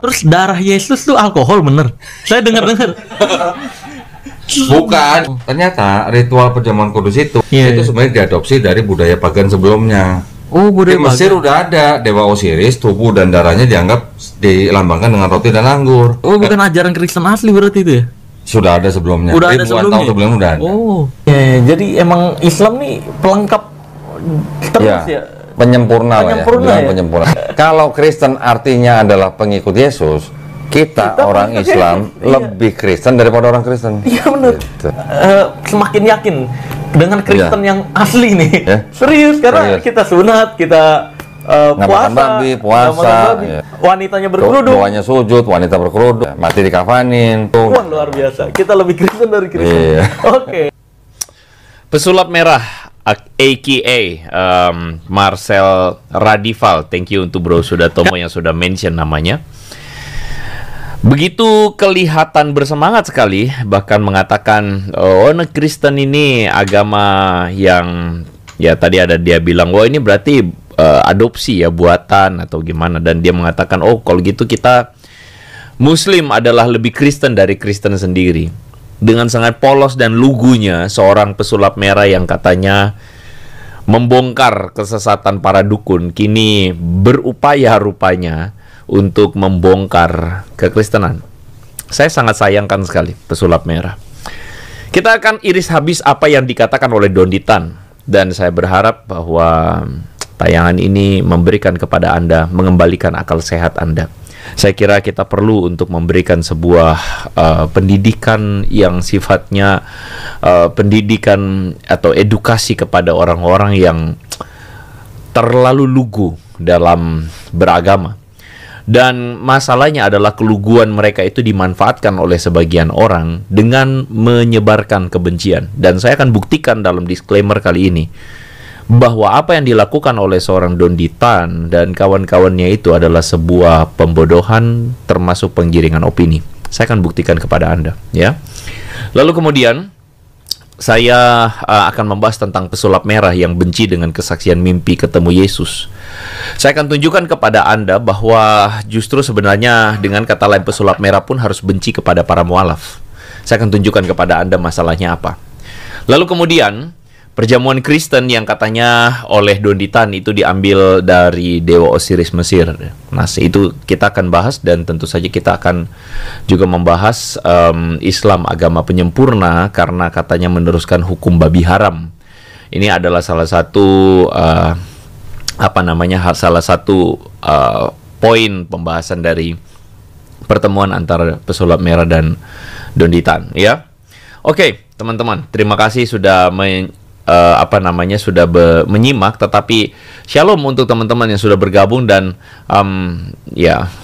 Terus darah Yesus tuh alkohol bener. Saya dengar-dengar. Bukan, ternyata ritual perjamuan kudus itu sebenarnya diadopsi dari budaya pagan sebelumnya. Oh, budaya di Mesir udah ada dewa Osiris, tubuh dan darahnya dianggap dilambangkan dengan roti dan anggur. Oh, bukan ajaran Kristen asli berarti itu ya? Sudah ada sebelumnya. Udah ada ribuan tahun sebelumnya udah ada. Oh, jadi emang Islam nih pelengkap terus ya? Penyempurna lah ya. Penyempurna. Kalau Kristen artinya adalah pengikut Yesus, kita orang Islam lebih Kristen daripada orang Kristen. Iya benar. Gitu. Semakin yakin dengan Kristen yang asli nih. Serius, karena kita sunat, kita puasa, wanitanya berkerudung, doanya sujud, wanita berkerudung, mati dikafanin. Wah, luar biasa. Kita lebih Kristen dari Kristen. Oke. Pesulap merah aka Marcel Radival, thank you untuk Bro Sudatomo yang sudah mention namanya. Begitu kelihatan bersemangat sekali, bahkan mengatakan Kristen ini agama yang ya tadi ada dia bilang ini berarti adopsi ya, buatan atau gimana, dan dia mengatakan kalau gitu kita Muslim adalah lebih Kristen dari Kristen sendiri. Dengan sangat polos dan lugunya seorang pesulap merah yang katanya membongkar kesesatan para dukun kini berupaya rupanya untuk membongkar kekristenan. Saya sangat sayangkan sekali pesulap merah. Kita akan iris habis apa yang dikatakan oleh Donditan, dan saya berharap bahwa tayangan ini memberikan kepada Anda, mengembalikan akal sehat Anda. Saya kira kita perlu untuk memberikan sebuah pendidikan yang sifatnya pendidikan atau edukasi kepada orang-orang yang terlalu lugu dalam beragama. Dan masalahnya adalah keluguan mereka itu dimanfaatkan oleh sebagian orang dengan menyebarkan kebencian. Dan saya akan buktikan dalam disclaimer kali ini bahwa apa yang dilakukan oleh seorang Donditan dan kawan-kawannya itu adalah sebuah pembodohan termasuk penggiringan opini. Saya akan buktikan kepada Anda, ya. Lalu kemudian saya akan membahas tentang pesulap merah yang benci dengan kesaksian mimpi ketemu Yesus. Saya akan tunjukkan kepada Anda bahwa justru sebenarnya dengan kata lain pesulap merah pun harus benci kepada para mualaf. Saya akan tunjukkan kepada Anda masalahnya apa. Lalu kemudian perjamuan Kristen yang katanya oleh Donditan itu diambil dari dewa Osiris Mesir. Nah, itu kita akan bahas, dan tentu saja kita akan juga membahas Islam agama penyempurna karena katanya meneruskan hukum babi haram. Ini adalah salah satu salah satu poin pembahasan dari pertemuan antara pesulap merah dan Donditan, ya. Oke, teman-teman, terima kasih sudah sudah menyimak. Tetapi shalom untuk teman-teman yang sudah bergabung. Dan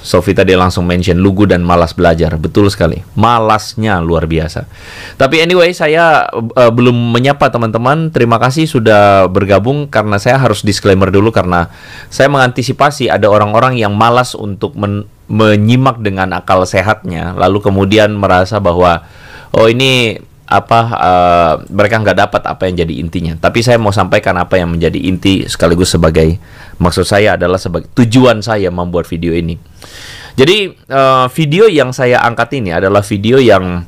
Sofi tadi langsung mention lugu dan malas belajar. Betul sekali, malasnya luar biasa. Tapi anyway, saya belum menyapa teman-teman. Terima kasih sudah bergabung, karena saya harus disclaimer dulu karena saya mengantisipasi ada orang-orang yang malas untuk menyimak dengan akal sehatnya, lalu kemudian merasa bahwa ini mereka nggak dapat apa yang jadi intinya. Tapi saya mau sampaikan apa yang menjadi inti, sekaligus sebagai maksud saya adalah sebagai tujuan saya membuat video ini. Jadi video yang saya angkat ini adalah video yang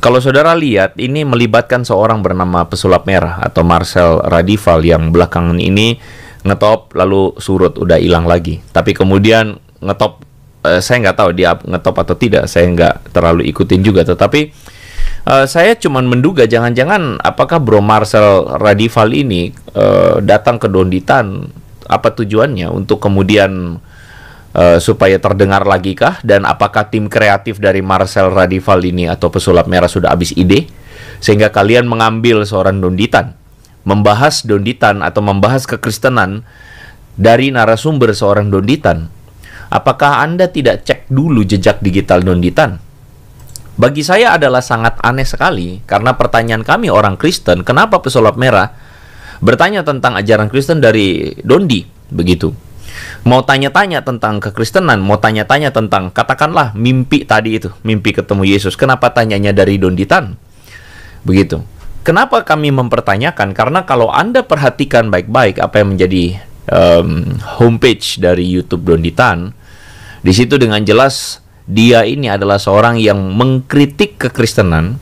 kalau saudara lihat, ini melibatkan seorang bernama pesulap merah atau Marcel Radival yang belakangan ini ngetop lalu surut, udah hilang lagi. Tapi kemudian ngetop, saya nggak tahu dia ngetop atau tidak, saya nggak terlalu ikutin juga. Tetapi saya cuman menduga jangan-jangan apakah Bro Marcel Radival ini datang ke Donditan, apa tujuannya, untuk kemudian supaya terdengar lagi kah? Dan apakah tim kreatif dari Marcel Radival ini atau pesulap merah sudah habis ide sehingga kalian mengambil seorang Donditan, membahas Donditan atau membahas kekristenan dari narasumber seorang Donditan? Apakah Anda tidak cek dulu jejak digital Donditan? Bagi saya adalah sangat aneh sekali, karena pertanyaan kami orang Kristen, kenapa pesulap merah bertanya tentang ajaran Kristen dari Dondi, begitu. Mau tanya-tanya tentang kekristenan, mau tanya-tanya tentang, katakanlah, mimpi tadi itu, mimpi ketemu Yesus, kenapa tanyanya dari Donditan? Begitu. Kenapa kami mempertanyakan? Karena kalau Anda perhatikan baik-baik apa yang menjadi homepage dari YouTube Donditan, Di situ dengan jelas dia ini adalah seorang yang mengkritik kekristenan,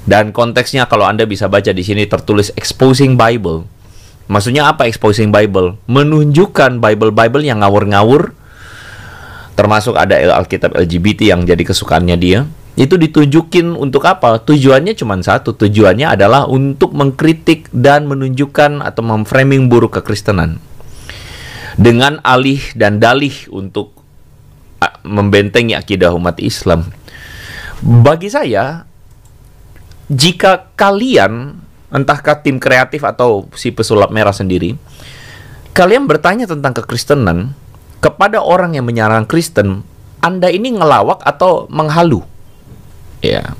dan konteksnya kalau Anda bisa baca di sini tertulis exposing Bible. Maksudnya apa exposing Bible? Menunjukkan Bible yang ngawur-ngawur, termasuk ada Alkitab LGBT yang jadi kesukaannya dia. Itu ditunjukin untuk apa? Tujuannya cuma satu. Tujuannya adalah untuk mengkritik dan menunjukkan atau memframing buruk kekristenan, dengan alih dan dalih untuk membentengi akidah umat Islam. Bagi saya, jika kalian, entahkah tim kreatif atau si pesulap merah sendiri, kalian bertanya tentang kekristenan kepada orang yang menyerang Kristen, Anda ini ngelawak atau menghalu? Ya,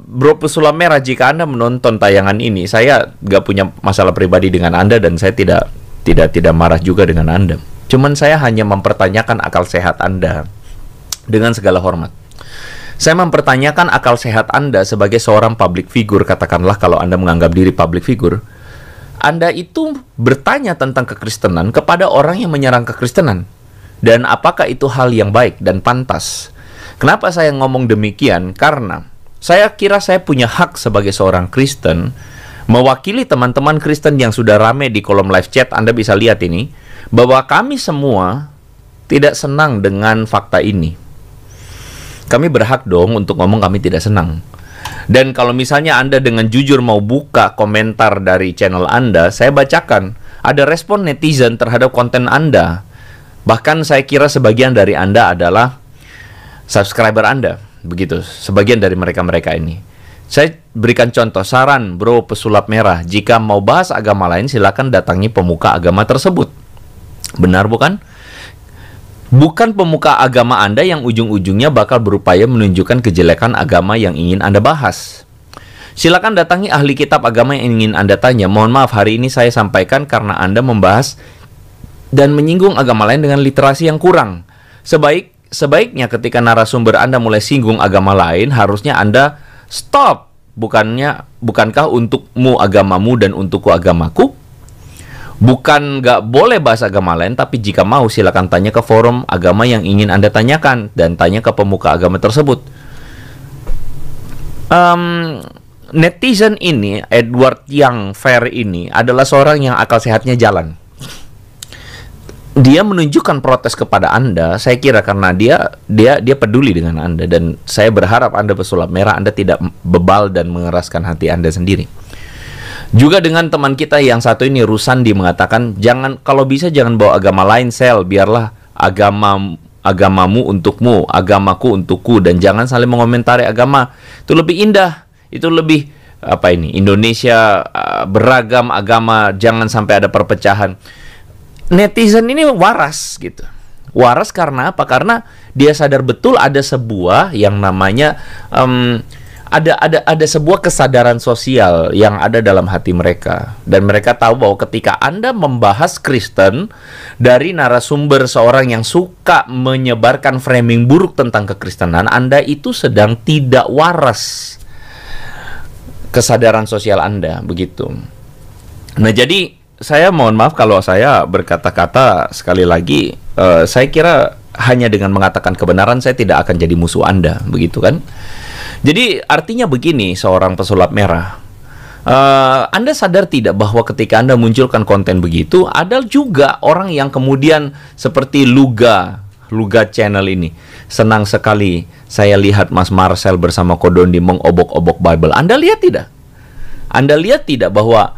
Bro pesulap merah, jika Anda menonton tayangan ini, saya gak punya masalah pribadi dengan Anda dan saya tidak marah juga dengan Anda. Cuman saya hanya mempertanyakan akal sehat Anda dengan segala hormat. Saya mempertanyakan akal sehat Anda sebagai seorang public figure. Katakanlah kalau Anda menganggap diri public figure, Anda itu bertanya tentang kekristenan kepada orang yang menyerang kekristenan. Dan apakah itu hal yang baik dan pantas? Kenapa saya ngomong demikian? Karena saya kira saya punya hak sebagai seorang Kristen mewakili teman-teman Kristen yang sudah rame di kolom live chat. Anda bisa lihat ini, bahwa kami semua tidak senang dengan fakta ini. Kami berhak dong untuk ngomong kami tidak senang. Dan kalau misalnya Anda dengan jujur mau buka komentar dari channel Anda, saya bacakan ada respon netizen terhadap konten Anda. Bahkan saya kira sebagian dari Anda adalah subscriber Anda, begitu. Sebagian dari mereka-mereka ini. Saya berikan contoh, saran bro pesulap merah, jika mau bahas agama lain silakan datangi pemuka agama tersebut. Benar bukan? Bukan pemuka agama Anda yang ujung-ujungnya bakal berupaya menunjukkan kejelekan agama yang ingin Anda bahas. Silakan datangi ahli kitab agama yang ingin Anda tanya. Mohon maaf, hari ini saya sampaikan karena Anda membahas dan menyinggung agama lain dengan literasi yang kurang. Sebaiknya ketika narasumber Anda mulai singgung agama lain, harusnya Anda stop. Bukankah untukmu agamamu dan untukku agamaku? Bukan nggak boleh bahas agama lain, tapi jika mau silakan tanya ke forum agama yang ingin Anda tanyakan dan tanya ke pemuka agama tersebut. Netizen ini, Edward Yang Fair ini adalah seorang yang akal sehatnya jalan. Dia menunjukkan protes kepada Anda, saya kira karena dia peduli dengan Anda, dan saya berharap Anda pesulap merah, Anda tidak bebal dan mengeraskan hati Anda sendiri. Juga dengan teman kita yang satu ini, Rusandi, mengatakan kalau bisa jangan bawa agama lain, Sel, biarlah agamamu untukmu, agamaku untukku, dan jangan saling mengomentari agama. Itu lebih indah, itu lebih Indonesia beragam agama, jangan sampai ada perpecahan. Netizen ini waras gitu. Waras karena apa? Karena dia sadar betul ada sebuah yang namanya ada sebuah kesadaran sosial yang ada dalam hati mereka, dan mereka tahu bahwa ketika Anda membahas Kristen dari narasumber seorang yang suka menyebarkan framing buruk tentang kekristenan, Anda itu sedang tidak waras kesadaran sosial Anda, begitu. Nah, jadi saya mohon maaf kalau saya berkata-kata sekali lagi, saya kira hanya dengan mengatakan kebenaran saya tidak akan jadi musuh Anda, begitu kan? Jadi artinya begini, seorang pesulap merah, Anda sadar tidak bahwa ketika Anda munculkan konten begitu, ada juga orang yang kemudian seperti Luga channel ini, senang sekali saya lihat Mas Marcel bersama Kodondi mengobok-obok Bible. Anda lihat tidak? Anda lihat tidak bahwa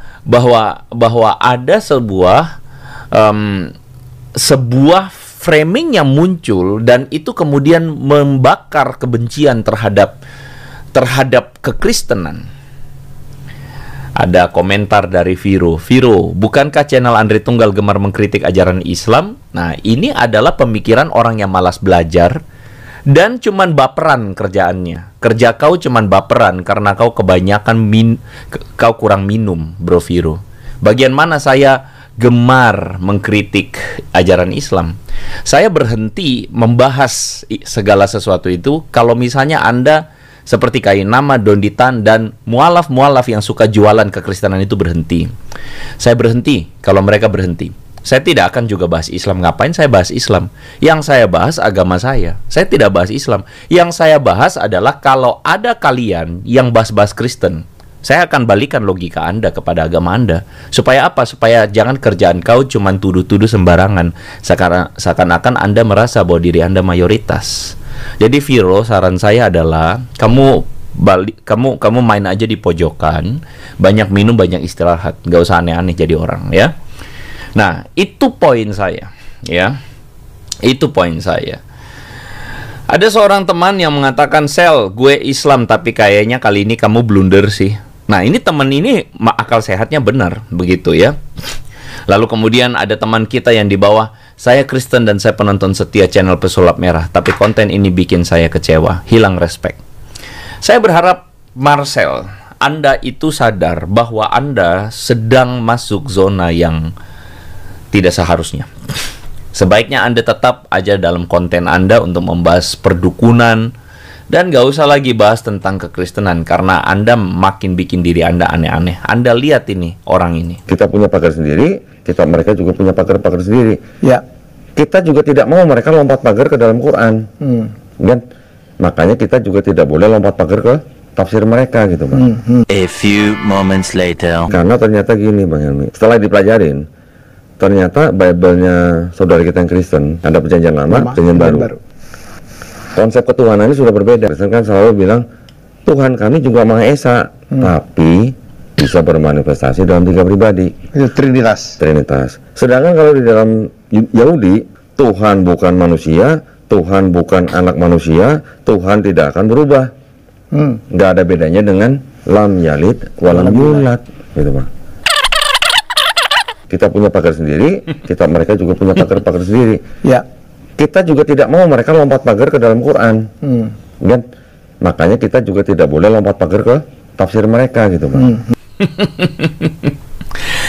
ada sebuah framing yang muncul, dan itu kemudian membakar kebencian terhadap kekristenan. Ada komentar dari Viro, bukankah channel Andre Tunggal gemar mengkritik ajaran Islam? Nah, ini adalah pemikiran orang yang malas belajar dan cuman baperan kerjaannya. Kerja kau cuman baperan karena kau kebanyakan kau kurang minum, Bro Viro. Bagian mana saya gemar mengkritik ajaran Islam? Saya berhenti membahas segala sesuatu itu kalau misalnya Anda seperti Kainama, Donditan, dan mualaf-mualaf yang suka jualan kekristenan itu berhenti. Saya berhenti kalau mereka berhenti. Saya tidak akan juga bahas Islam. Ngapain saya bahas Islam? Yang saya bahas agama saya. Saya tidak bahas Islam. Yang saya bahas adalah kalau ada kalian yang bahas-bahas Kristen, saya akan balikan logika Anda kepada agama Anda. Supaya apa? Supaya jangan kerjaan kau cuman tuduh-tuduh sembarangan. Seakan-akan Anda merasa bahwa diri Anda mayoritas. Jadi Viro, saran saya adalah kamu main aja di pojokan, banyak minum, banyak istirahat, nggak usah aneh-aneh jadi orang, ya. Nah, itu poin saya, ya. Itu poin saya. Ada seorang teman yang mengatakan, "Sel, gue Islam tapi kayaknya kali ini kamu blunder sih." Nah, ini teman ini akal sehatnya benar, begitu ya. Lalu kemudian ada teman kita yang di bawah, "Saya Kristen dan saya penonton setia channel Pesulap Merah, tapi konten ini bikin saya kecewa, hilang respect." Saya berharap Marcel, Anda itu sadar bahwa Anda sedang masuk zona yang tidak seharusnya. Sebaiknya Anda tetap aja dalam konten Anda untuk membahas perdukunan, dan gak usah lagi bahas tentang kekristenan, karena Anda makin bikin diri Anda aneh-aneh. Anda lihat ini, orang ini. Kita punya pagar sendiri, mereka juga punya pagar-pagar sendiri. Ya. Kita juga tidak mau mereka lompat pagar ke dalam Quran. Dan makanya kita juga tidak boleh lompat pagar ke tafsir mereka gitu, Bang. A few moments later. Karena ternyata gini, Bang Helmi, setelah dipelajarin, ternyata Bible-nya saudara kita yang Kristen ada perjanjian lama, perjanjian baru. Konsep ketuhanan ini sudah berbeda. Kristen kan selalu bilang Tuhan kami juga Maha Esa, tapi bisa bermanifestasi dalam 3 pribadi. Itu Trinitas. Sedangkan kalau di dalam Yahudi, Tuhan bukan manusia, Tuhan bukan anak manusia, Tuhan tidak akan berubah. Nggak ada bedanya dengan lam yalid walam yulad, gitu, Pak. Kita punya pagar sendiri, mereka juga punya pagar-pagar sendiri. Ya. Kita juga tidak mau mereka lompat pagar ke dalam Quran. Dan makanya kita juga tidak boleh lompat pagar ke tafsir mereka, gitu, Pak.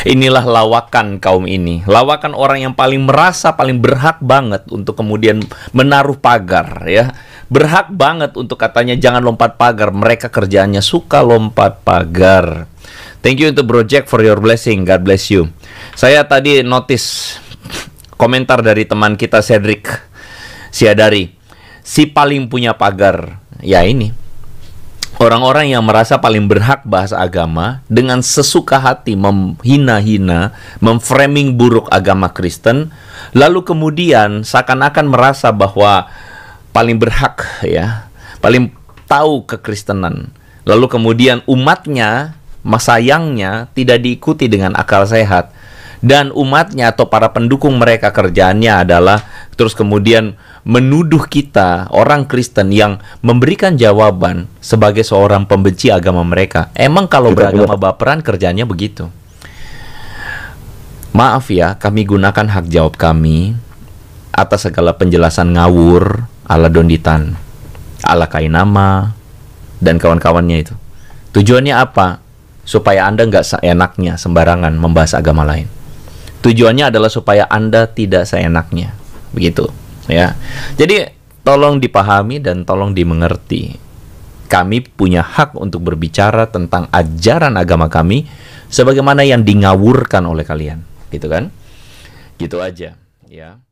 Inilah lawakan kaum ini. Lawakan orang yang paling merasa paling berhak banget untuk kemudian menaruh pagar, ya. Berhak banget untuk katanya jangan lompat pagar. Mereka kerjaannya suka lompat pagar. Thank you untuk Bro Jack for your blessing. God bless you. Saya tadi notice komentar dari teman kita Cedric Siadari. Si paling punya pagar, ya ini. Orang-orang yang merasa paling berhak bahas agama dengan sesuka hati menghina-hina, memframing buruk agama Kristen, lalu kemudian seakan-akan merasa bahwa paling berhak, ya, paling tahu kekristenan. Lalu kemudian umatnya, sayangnya tidak diikuti dengan akal sehat, dan umatnya atau para pendukung mereka kerjaannya adalah terus kemudian menuduh kita orang Kristen yang memberikan jawaban sebagai seorang pembenci agama mereka. Emang kalau beragama baperan kerjanya begitu. Maaf ya, kami gunakan hak jawab kami atas segala penjelasan ngawur ala Donditan, ala Kainama, dan kawan-kawannya itu. Tujuannya apa? Supaya Anda nggak seenaknya sembarangan membahas agama lain. Tujuannya adalah supaya Anda tidak seenaknya. Begitu, ya. Jadi tolong dipahami dan tolong dimengerti. Kami punya hak untuk berbicara tentang ajaran agama kami sebagaimana yang dingawurkan oleh kalian, gitu kan? Gitu aja, ya.